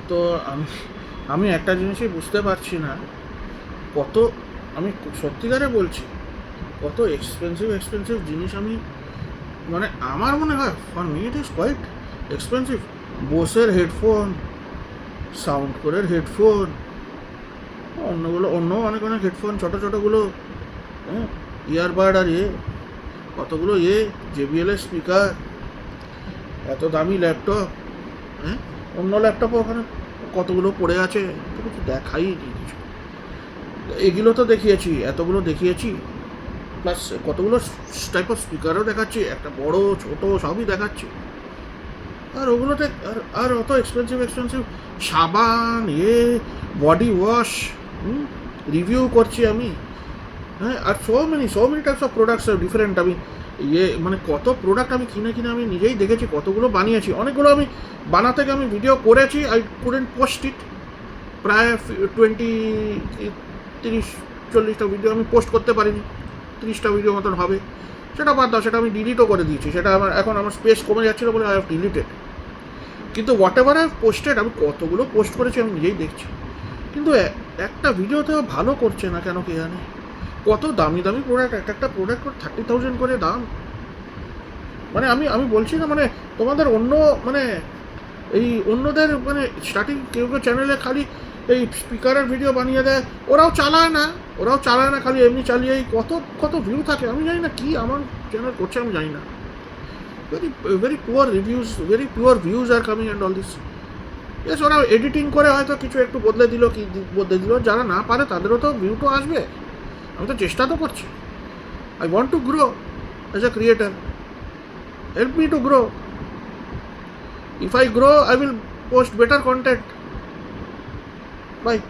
তো আমি আমি একটা জিনিসই বুঝতে পারছি না, কত, আমি সত্যিকারে বলছি, কত এক্সপেন্সিভ জিনিস আমি, মানে আমার মনে হয় for me it is quite expensive. বোসের হেডফোন, সাউন্ড করের হেডফোন, অন্য অনেক অনেক হেডফোন, ছোটোগুলো, হ্যাঁ, ইয়ারবাড আর কতগুলো জেবিএলের স্পিকার, এত দামি ল্যাপটপ, হ্যাঁ, অন্য ল্যাপটপও ওখানে কতগুলো পড়ে আছে, তো কিছু দেখাই নি কিছু। এগুলো তো দেখিয়েছি, এতগুলো দেখিয়েছি, প্লাস কতগুলো টাইপ অফ স্পিকারও দেখাচ্ছি, একটা বড় ছোট সবই দেখাচ্ছি। আর ওগুলোতে আর অত এক্সপেন্সিভ সাবান, বডি ওয়াশ, রিভিউ করছি আমি, হ্যাঁ। আর so many types of products different. আমি মানে কত প্রোডাক্ট আমি কিনে আমি নিজেই দেখেছি, কতগুলো বানিয়েছি, অনেকগুলো আমি বানাতে গিয়ে আমি ভিডিও করেছি, আই কুডেন্ট পোস্ট ইট। প্রায় 30-40টা ভিডিও আমি পোস্ট করতে পারিনি, 30টা ভিডিও মতন হবে। সেটা বাদ দাও, সেটা আমি ডিলিটও করে দিয়েছি, সেটা এখন আমার স্পেস কমে যাচ্ছিলো বলে আই হ্যাভ ডিলিটেড। কিন্তু হোয়াট এভার আই পোস্টেড, আমি কতগুলো পোস্ট করেছি আমি নিজেই দেখছি, কিন্তু একটা ভিডিওতেও ভালো করছে না কেন কে জানে। কত দামি প্রোডাক্ট, একটা প্রোডাক্ট 30,000 করে দাম। মানে আমি বলছি না, মানে তোমাদের অন্য, মানে এই অন্যদের, মানে স্টার্টিং কেউ চ্যানেলে খালি এই স্পিকারের ভিডিও বানিয়ে দেয়, ওরাও চালায় না, খালি এমনি চালিয়েই কত ভিউ থাকে। আমি জানি না কি আমার চ্যানেল করছে, আমি জানি না। Very very poor reviews, very poor views are coming and all this. Yes, ওরা এডিটিং করে হয়তো কিছু একটু বদলে দিল, যারা না পারে তাদেরও তো ভিউ তো আসবে। আমি তো চেষ্টা তো করছি। I want to grow as a creator, help me to grow. If I grow, I will post better content. Bye.